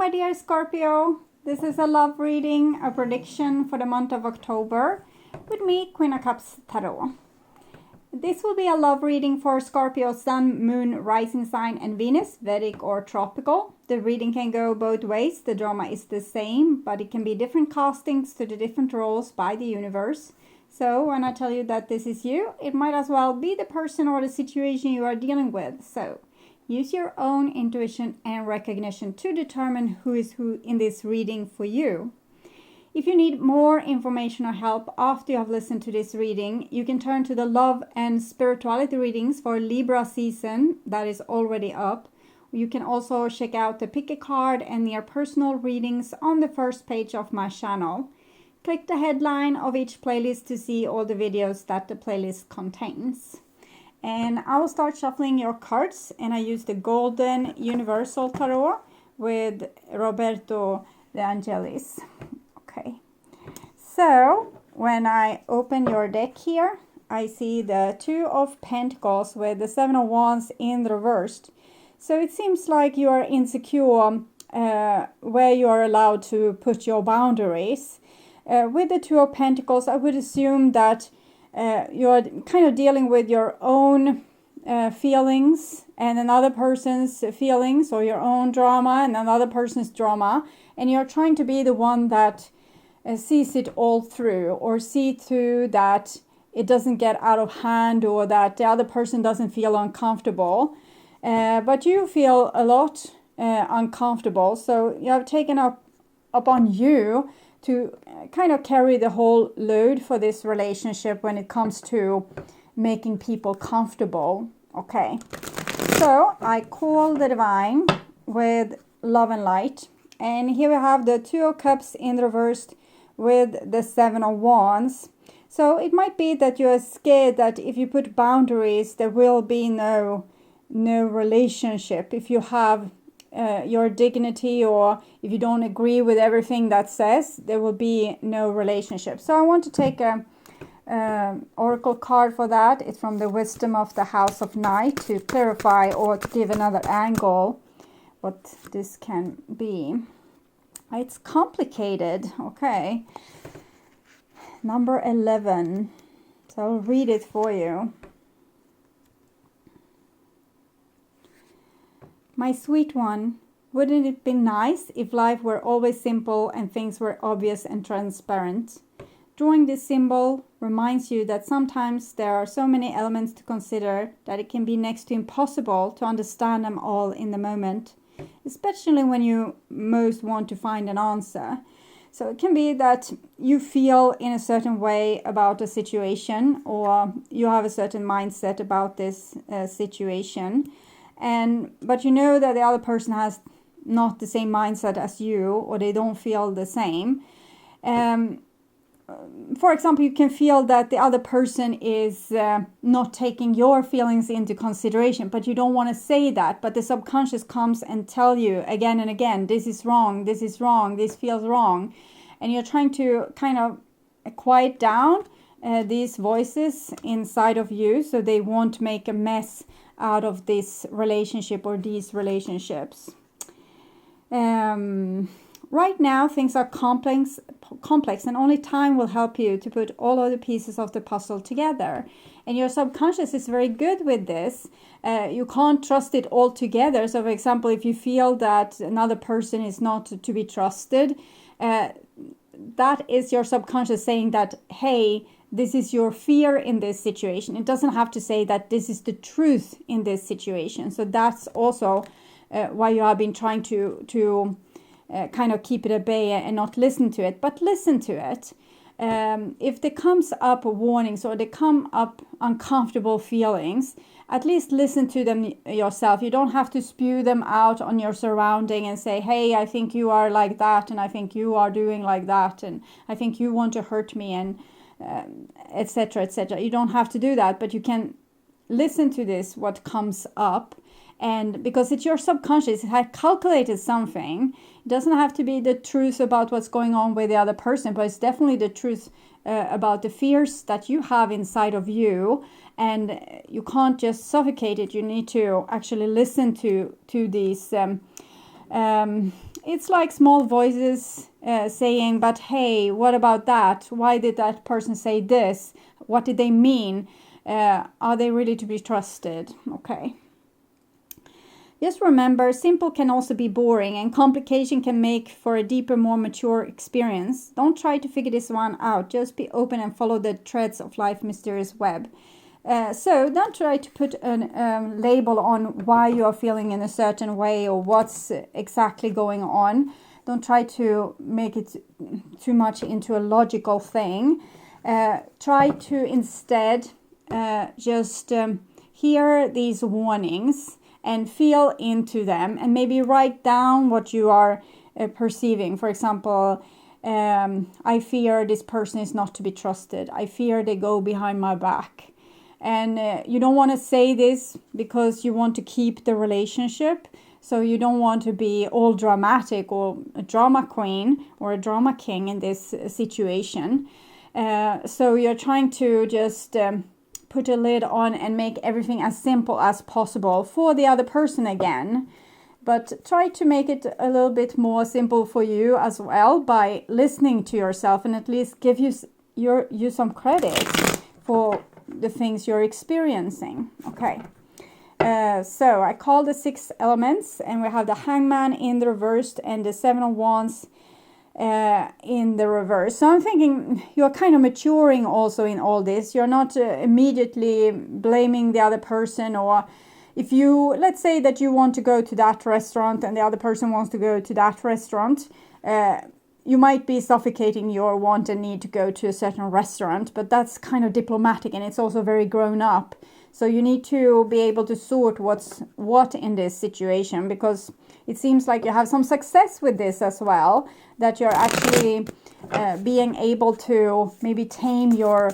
my dear Scorpio. This is a love reading, a prediction for the month of October with me, Queen of Cups Tarot. This will be a love reading for Scorpio, Sun, Moon, Rising Sign and Venus, Vedic or Tropical. The reading can go both ways. The drama is the same, but it can be different castings to the different roles by the universe. So when I tell you that this is you, it might as well be the person or the situation you are dealing with. So use your own intuition and recognition to determine who is who in this reading for you. If you need more information or help after you have listened to this reading, you can turn to the love and spirituality readings for Libra season that is already up. You can also check out the pick a card and your personal readings on the first page of my channel. Click the headline of each playlist to see all the videos that the playlist contains. And I will start shuffling your cards, and I use the Golden Universal Tarot with Roberto De Angelis. Okay, so when I open your deck here, I see the Two of Pentacles with the Seven of Wands in reversed. So it seems like you are insecure where you are allowed to put your boundaries. With the Two of Pentacles, I would assume that you're kind of dealing with your own feelings and another person's feelings, or your own drama and another person's drama, and you're trying to be the one that sees it all through, or see through that it doesn't get out of hand, or that the other person doesn't feel uncomfortable, but you feel a lot uncomfortable. So you have taken upon you to kind of carry the whole load for this relationship when it comes to making people comfortable. Okay, so I call the divine with love and light, and here we have the Two of Cups in reversed with the Seven of Wands. So it might be that you are scared that if you put boundaries, there will be no relationship. If you have your dignity, or if you don't agree with everything that says, there will be no relationship. So I want to take a oracle card for that. It's from the Wisdom of the House of Night, to clarify or to give another angle what this can be. It's complicated. Okay, number 11. So I'll read it for you. My sweet one, wouldn't it be nice if life were always simple and things were obvious and transparent? Drawing this symbol reminds you that sometimes there are so many elements to consider that it can be next to impossible to understand them all in the moment, especially when you most want to find an answer. So it can be that you feel in a certain way about a situation, or you have a certain mindset about this situation. But you know that the other person has not the same mindset as you, or they don't feel the same. For example, you can feel that the other person is not taking your feelings into consideration, but you don't want to say that. But the subconscious comes and tell you again and again, this is wrong, this is wrong, this feels wrong. And you're trying to kind of quiet down these voices inside of you, so they won't make a mess out of this relationship or these relationships. Right now things are complex, and only time will help you to put all of the pieces of the puzzle together. And your subconscious is very good with this. You can't trust it all together. So for example, if you feel that another person is not to be trusted, that is your subconscious saying that, hey, this is your fear in this situation. It doesn't have to say that this is the truth in this situation. So that's also why you have been trying to kind of keep it at bay and not listen to it. But listen to it. If there comes up warnings, or there come up uncomfortable feelings, at least listen to them yourself. You don't have to spew them out on your surrounding and say, hey, I think you are like that, and I think you are doing like that, and I think you want to hurt me, and etc., etc. You don't have to do that, but you can listen to this, what comes up. And because it's your subconscious, it has calculated something. It doesn't have to be the truth about what's going on with the other person, but it's definitely the truth about the fears that you have inside of you. And you can't just suffocate it. You need to actually listen to these it's like small voices saying, but hey, what about that? Why did that person say this? What did they mean? Are they really to be trusted? Okay. Just remember, simple can also be boring, and complication can make for a deeper, more mature experience. Don't try to figure this one out. Just be open and follow the threads of life's mysterious web. So don't try to put a label on why you are feeling in a certain way or what's exactly going on. Don't try to make it too much into a logical thing. Try to instead just hear these warnings and feel into them, and maybe write down what you are perceiving. For example, I fear this person is not to be trusted. I fear they go behind my back. And you don't want to say this because you want to keep the relationship. So you don't want to be all dramatic or a drama queen or a drama king in this situation. So you're trying to just put a lid on and make everything as simple as possible for the other person again. But try to make it a little bit more simple for you as well by listening to yourself, and at least give you some credit for the things you're experiencing. Okay. So I call the 6 elements, and we have the Hangman in the reversed and the 7 of Wands in the reverse. So I'm thinking you're kind of maturing also in all this. You're not immediately blaming the other person, or if you, let's say that you want to go to that restaurant and the other person wants to go to that restaurant, you might be suffocating your want and need to go to a certain restaurant, but that's kind of diplomatic, and it's also very grown up. So you need to be able to sort what's what in this situation, because it seems like you have some success with this as well, that you're actually being able to maybe tame your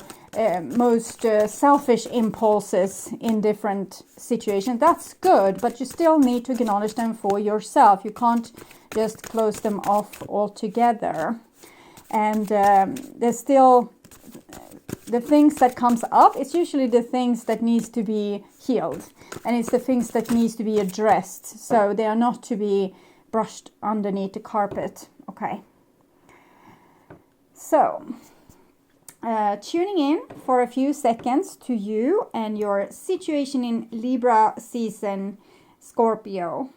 most selfish impulses in different situations. That's good, but you still need to acknowledge them for yourself. You can't just close them off altogether. And there's still the things that comes up. It's usually the things that needs to be healed, and it's the things that needs to be addressed. So they are not to be brushed underneath the carpet. Okay. So tuning in for a few seconds to you and your situation in Libra season, Scorpio.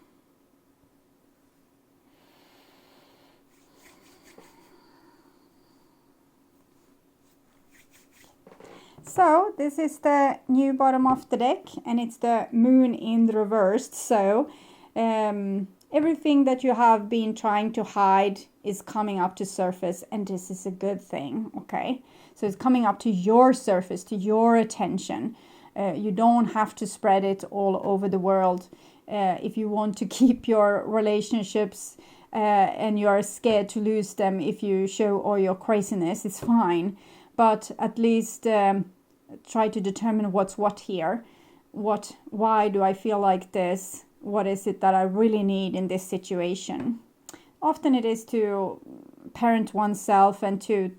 So this is the new bottom of the deck, and it's the moon in the reversed. So everything that you have been trying to hide is coming up to surface, and this is a good thing. Okay, so it's coming up to your surface, to your attention. You don't have to spread it all over the world. If you want to keep your relationships and you're scared to lose them if you show all your craziness, it's fine. But at least try to determine what's what here. Why do I feel like this? What is it that I really need in this situation? Often it is to parent oneself and to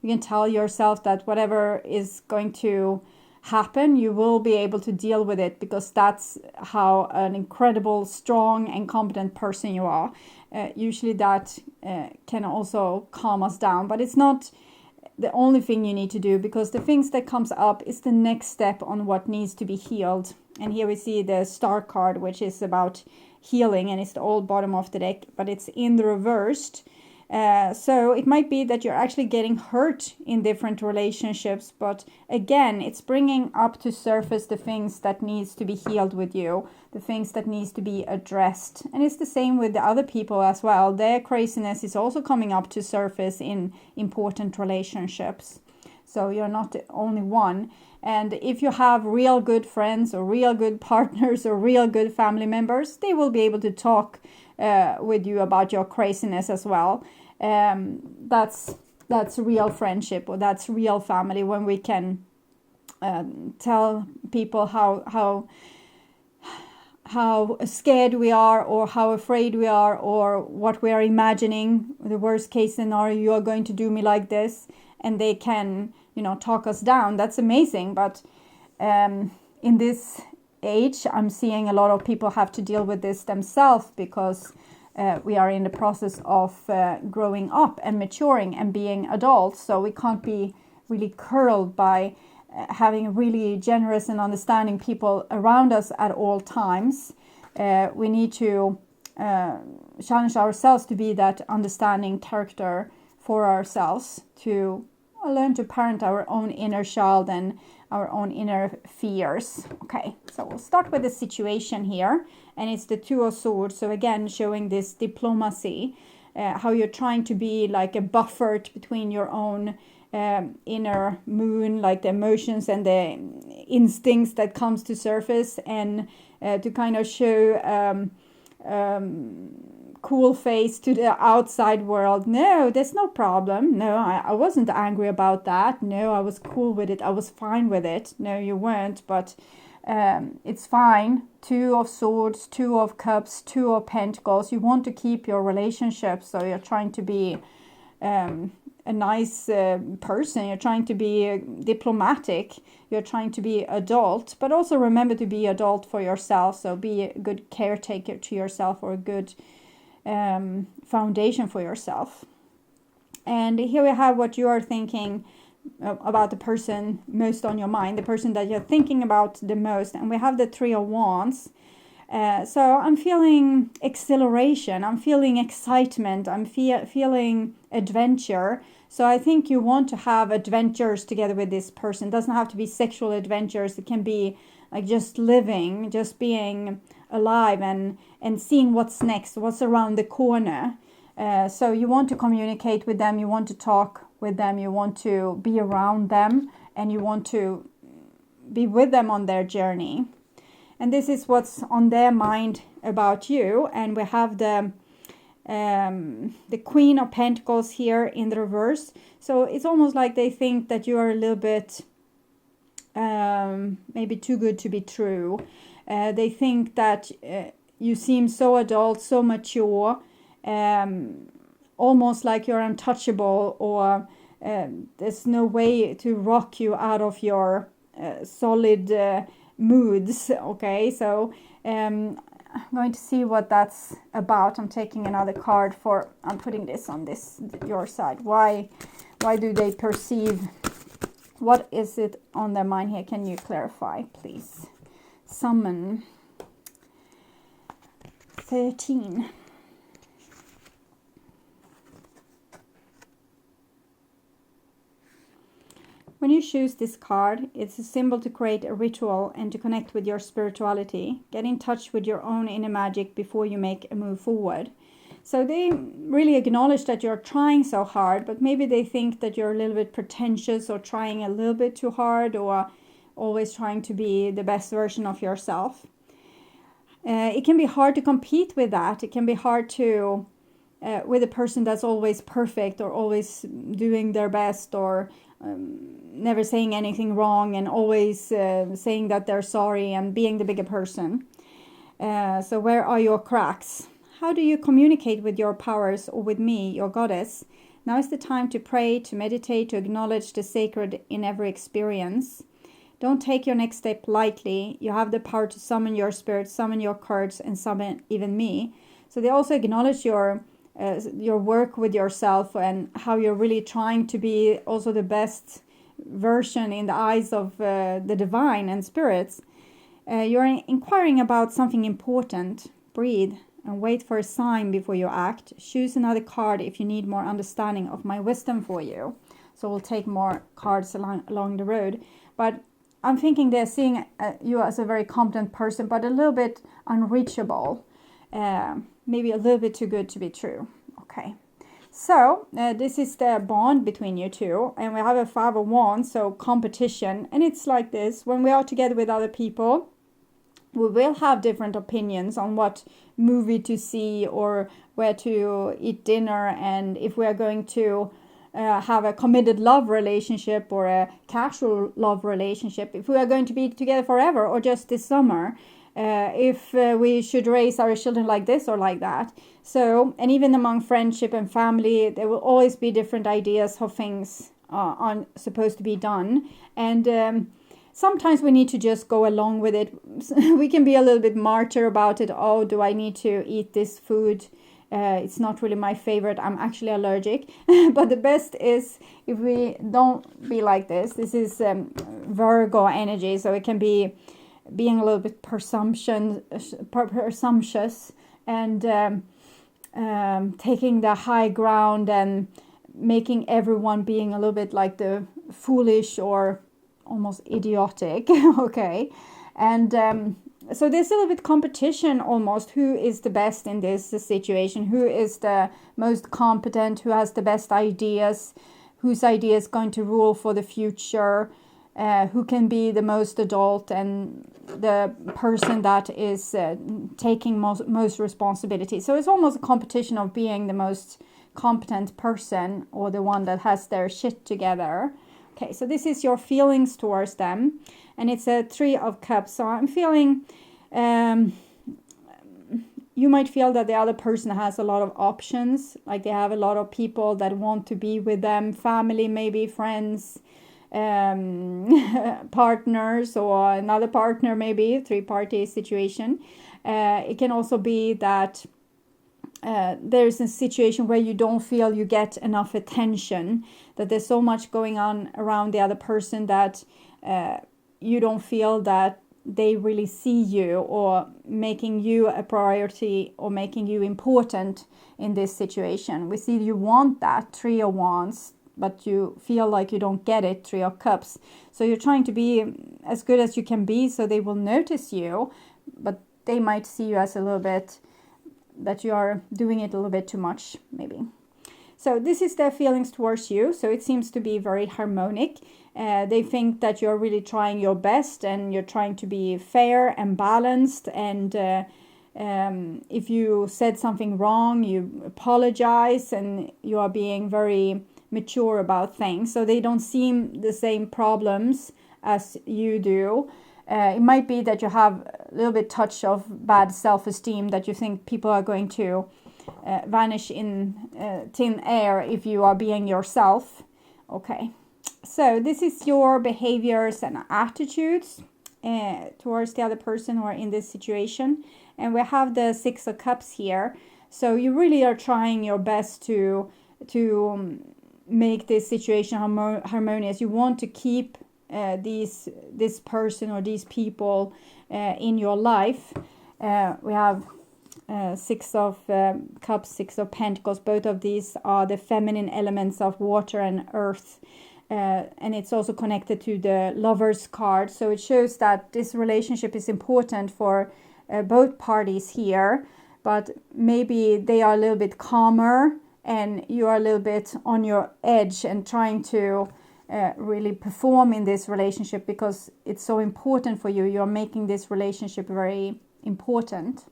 you can tell yourself that whatever is going to happen, you will be able to deal with it, because that's how an incredible, strong and competent person you are. Usually that can also calm us down, but it's not the only thing you need to do, because the things that comes up is the next step on what needs to be healed. And here we see the Star card, which is about healing, and it's the old bottom of the deck, but it's in the reversed. So it might be that you're actually getting hurt in different relationships, but again, it's bringing up to surface the things that needs to be healed with you, the things that needs to be addressed. And it's the same with the other people as well. Their craziness is also coming up to surface in important relationships. So you're not the only one. And if you have real good friends or real good partners or real good family members, they will be able to talk with you about your craziness as well. That's real friendship, or that's real family, when we can tell people how scared we are, or how afraid we are, or what we are imagining. The worst case scenario, you are going to do me like this, and they can, talk us down. That's amazing. But in this age, I'm seeing a lot of people have to deal with this themselves, because we are in the process of growing up and maturing and being adults. So we can't be really curled by having really generous and understanding people around us at all times. We need to challenge ourselves to be that understanding character for ourselves, to learn to parent our own inner child and our own inner fears. Okay, so we'll start with the situation here, and it's the Two of Swords. So again, showing this diplomacy, how you're trying to be like a buffer between your own inner moon, like the emotions and the instincts that comes to surface, and to kind of show cool face to the outside world. No, there's no problem. No, I wasn't angry about that. No, I was cool with it. I was fine with it. No, you weren't, but it's fine. Two of Swords, Two of Cups, Two of Pentacles. You want to keep your relationship, so you're trying to be a nice person. You're trying to be diplomatic. You're trying to be adult, but also remember to be adult for yourself. So be a good caretaker to yourself, or a good foundation for yourself. And here we have what you are thinking about the person most on your mind, the person that you're thinking about the most. And we have the Three of Wands. So I'm feeling exhilaration, I'm feeling excitement, I'm feeling adventure. So I think you want to have adventures together with this person. It doesn't have to be sexual adventures. It can be like just living, just being alive and seeing what's next, what's around the corner. So you want to communicate with them, you want to talk with them, you want to be around them, and you want to be with them on their journey. And this is what's on their mind about you. And we have the Queen of Pentacles here in the reverse. So it's almost like they think that you are a little bit maybe too good to be true. They think that you seem so adult, so mature, almost like you're untouchable, or there's no way to rock you out of your solid moods. Okay, so I'm going to see what that's about. I'm taking another card I'm putting this on your side. Why do they perceive, what is it on their mind here? Can you clarify, please? Summon 13. When you choose this card, it's a symbol to create a ritual and to connect with your spirituality. Get in touch with your own inner magic before you make a move forward. So they really acknowledge that you're trying so hard, but maybe they think that you're a little bit pretentious, or trying a little bit too hard, or always trying to be the best version of yourself. It can be hard to compete with that. It can be hard to, with a person that's always perfect, or always doing their best, or never saying anything wrong, and always saying that they're sorry and being the bigger person. So where are your cracks? How do you communicate with your powers, or with me, your goddess? Now is the time to pray, to meditate, to acknowledge the sacred in every experience. Don't take your next step lightly. You have the power to summon your spirit, summon your cards, and summon even me. So they also acknowledge your work with yourself, and how you're really trying to be also the best version in the eyes of the divine and spirits. You're inquiring about something important. Breathe and wait for a sign before you act. Choose another card if you need more understanding of my wisdom for you. So we'll take more cards along the road. But I'm thinking they're seeing you as a very competent person, but a little bit unreachable. Maybe a little bit too good to be true. Okay. So this is the bond between you two. And we have a Five of Wands, so competition. And it's like this. When we are together with other people, we will have different opinions on what movie to see, or where to eat dinner, and if we are going to have a committed love relationship or a casual love relationship, if we are going to be together forever or just this summer, if we should raise our children like this or like that. So, and even among friendship and family, there will always be different ideas how things are supposed to be done. And sometimes we need to just go along with it. We can be a little bit martyr about it. Oh, do I need to eat this food It's not really my favorite. I'm actually allergic. But the best is if we don't be like this. This is Virgo energy, so it can be being a little bit presumptuous and taking the high ground and making everyone being a little bit like the foolish or almost idiotic. Okay. And so there's a little bit competition almost. Who is the best in this situation? Who is the most competent? Who has the best ideas? Whose idea is going to rule for the future? Who can be the most adult and the person that is taking most responsibility. So it's almost a competition of being the most competent person or the one that has their shit together. Okay, so this is your feelings towards them. And it's a 3 of Cups. So I'm feeling, you might feel that the other person has a lot of options. Like they have a lot of people that want to be with them. Family, maybe friends, partners, or another partner, maybe 3-party situation. It can also be that there's a situation where you don't feel you get enough attention, that there's so much going on around the other person that you don't feel that they really see you or making you a priority or making you important in this situation. We see you want that 3 of Wands, but you feel like you don't get it, 3 of Cups. So you're trying to be as good as you can be so they will notice you, but they might see you as a little bit that you are doing it a little bit too much, maybe. So this is their feelings towards you. So it seems to be very harmonic. They think that you're really trying your best and you're trying to be fair and balanced. And if you said something wrong, you apologize and you are being very mature about things. So they don't seem the same problems as you do. It might be that you have a little bit touch of bad self-esteem, that you think people are going to vanish in thin air if you are being yourself. Okay, so this is your behaviors and attitudes towards the other person or in this situation. And we have the 6 of Cups here. So you really are trying your best to make this situation harmonious. You want to keep this person or these people in your life. We have 6 of Cups, 6 of Pentacles. Both of these are the feminine elements of water and earth. And it's also connected to the Lover's card. So it shows that this relationship is important for both parties here. But maybe they are a little bit calmer and you are a little bit on your edge and trying to really perform in this relationship because it's so important for you. You're making this relationship very important.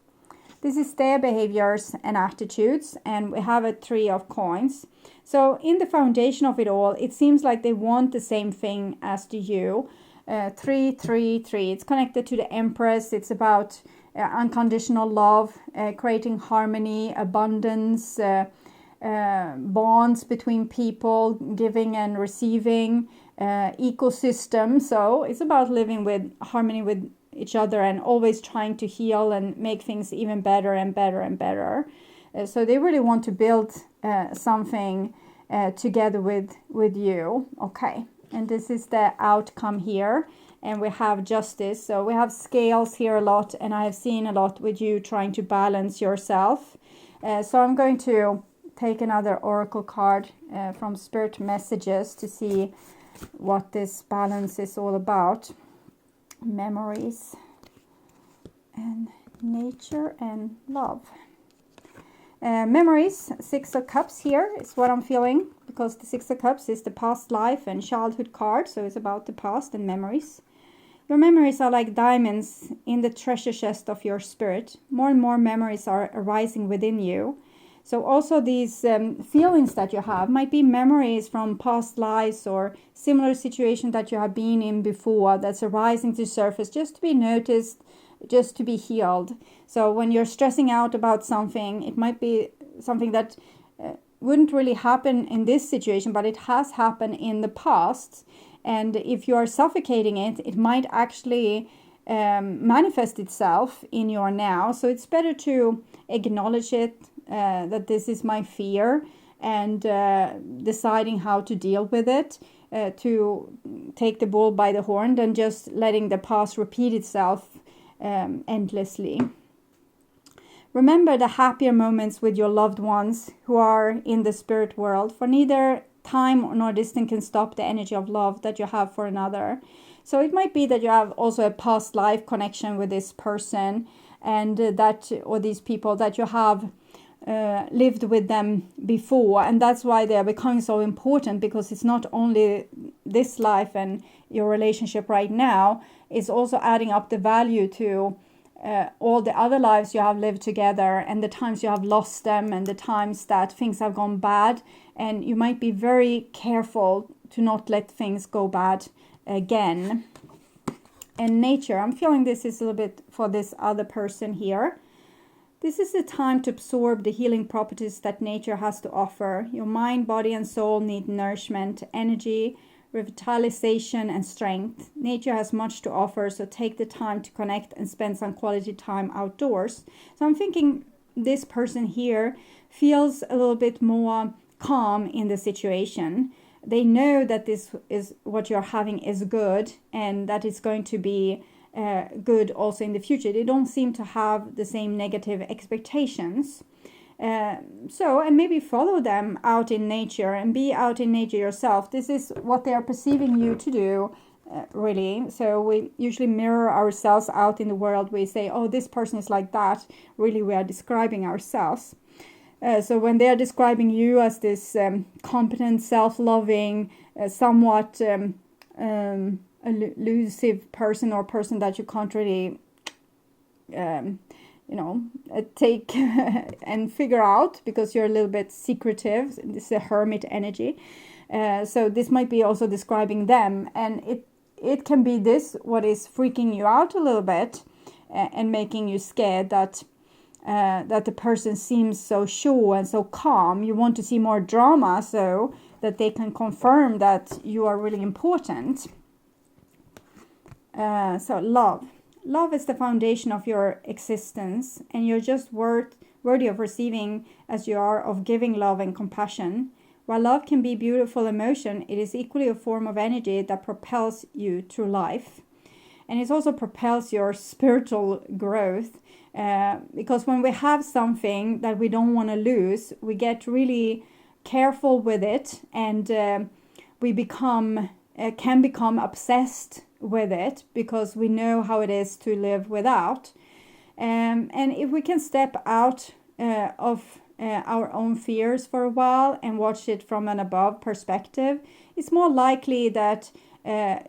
This is their behaviors and attitudes, and we have a 3 of Coins. So in the foundation of it all, it seems like they want the same thing as do you. 3, 3, 3. It's connected to the Empress. It's about unconditional love, creating harmony, abundance, bonds between people, giving and receiving, ecosystem. So it's about living with harmony with each other and always trying to heal and make things even better and better and better. So they really want to build something together with you. Okay, and this is the outcome here. And we have Justice. So we have scales here a lot, and I have seen a lot with you trying to balance yourself. So I'm going to take another oracle card from Spirit Messages to see what this balance is all about. Memories and nature and love. Memories, 6 of Cups here is what I'm feeling, because the 6 of Cups is the past life and childhood card, so it's about the past and memories. Your memories are like diamonds in the treasure chest of your spirit. More and more memories are arising within you. So also these feelings that you have might be memories from past lives or similar situation that you have been in before that's arising to surface, just to be noticed, just to be healed. So when you're stressing out about something, it might be something that wouldn't really happen in this situation, but it has happened in the past. And if you are suffocating it, it might actually manifest itself in your now. So it's better to acknowledge it, that this is my fear, and deciding how to deal with it, to take the bull by the horn, than just letting the past repeat itself endlessly. Remember the happier moments with your loved ones who are in the spirit world, for neither time nor distance can stop the energy of love that you have for another. So it might be that you have also a past life connection with this person, and or these people, that you have lived with them before, and that's why they are becoming so important, because it's not only this life and your relationship right now, it's also adding up the value to all the other lives you have lived together, and the times you have lost them, and the times that things have gone bad, and you might be very careful to not let things go bad again. And nature, I'm feeling this is a little bit for this other person here. This is the time to absorb the healing properties that nature has to offer. Your mind, body, and soul need nourishment, energy, revitalization, and strength. Nature has much to offer, so take the time to connect and spend some quality time outdoors. So I'm thinking this person here feels a little bit more calm in the situation. They know that this is what you're having is good, and that it's going to be good also in the future. They don't seem to have the same negative expectations. And maybe follow them out in nature, and be out in nature yourself. This is what they are perceiving you to do, really. So we usually mirror ourselves out in the world. We say, oh, this person is like that. Really, we are describing ourselves. So when they are describing you as this competent, self-loving, somewhat elusive person, or person that you can't really take and figure out, because you're a little bit secretive. This is a hermit energy. So this might be also describing them, and it can be this what is freaking you out a little bit, and making you scared, that the person seems so sure and so calm. You want to see more drama, so that they can confirm that you are really important. So love is the foundation of your existence, and you're just worthy of receiving as you are of giving love and compassion. While love can be beautiful emotion, it is equally a form of energy that propels you through life. And it also propels your spiritual growth, because when we have something that we don't want to lose, we get really careful with it, and we can become obsessed with it, because we know how it is to live without. And if we can step out of our own fears for a while and watch it from an above perspective, it's more likely that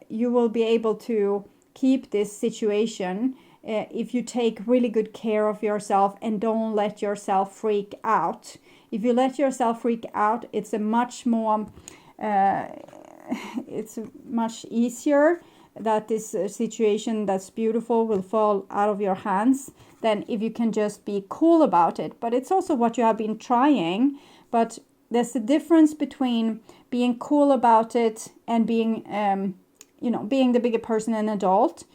you will be able to keep this situation if you take really good care of yourself and don't let yourself freak out. If you let yourself freak out, it's much easier that this situation that's beautiful will fall out of your hands than if you can just be cool about it. But it's also what you have been trying. But there's a difference between being cool about it and being the bigger person, an adult,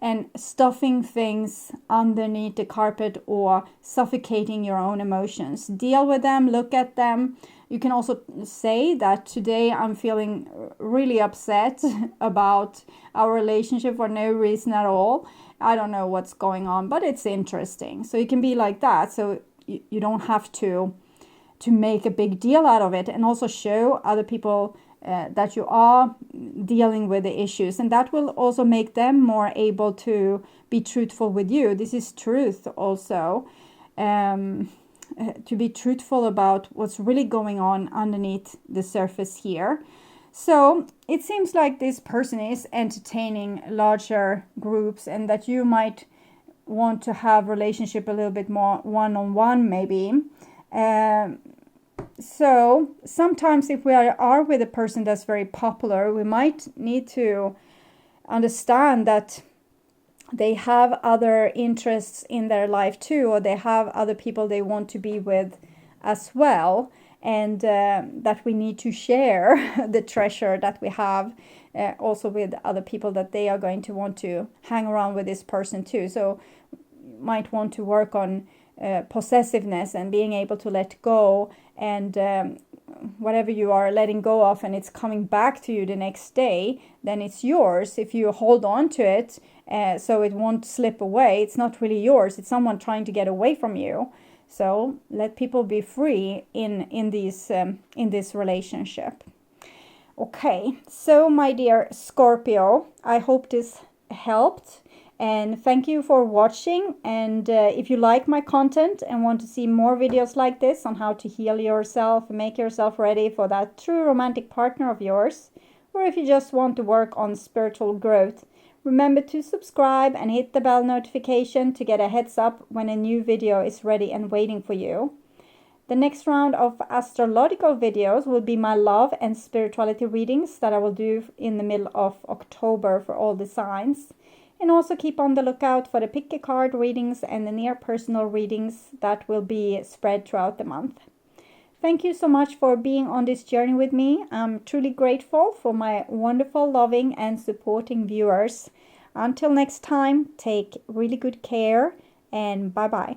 and stuffing things underneath the carpet or suffocating your own emotions. Deal with them, look at them. You can also say that today I'm feeling really upset about our relationship for no reason at all. I don't know what's going on, but it's interesting. So you can be like that. So you don't have to make a big deal out of it, and also show other people that you are dealing with the issues, and that will also make them more able to be truthful with you. This is truth also. To be truthful about what's really going on underneath the surface here. So it seems like this person is entertaining larger groups, and that you might want to have relationship a little bit more one-on-one maybe. So sometimes if we are with a person that's very popular, we might need to understand that they have other interests in their life too, or they have other people they want to be with as well, and that we need to share the treasure that we have also with other people, that they are going to want to hang around with this person too. So you might want to work on possessiveness and being able to let go, and whatever you are letting go of and it's coming back to you the next day, then it's yours. If you hold on to it so it won't slip away, it's not really yours, it's someone trying to get away from you. So let people be free in this relationship. Okay, so my dear Scorpio, I hope this helped, and thank you for watching. And if you like my content and want to see more videos like this on how to heal yourself and make yourself ready for that true romantic partner of yours, or if you just want to work on spiritual growth, remember to subscribe and hit the bell notification to get a heads up when a new video is ready and waiting for you. The next round of astrological videos will be my love and spirituality readings that I will do in the middle of October for all the signs. And also keep on the lookout for the pick a card readings and the near personal readings that will be spread throughout the month. Thank you so much for being on this journey with me. I'm truly grateful for my wonderful, loving and supporting viewers. Until next time, take really good care and bye-bye.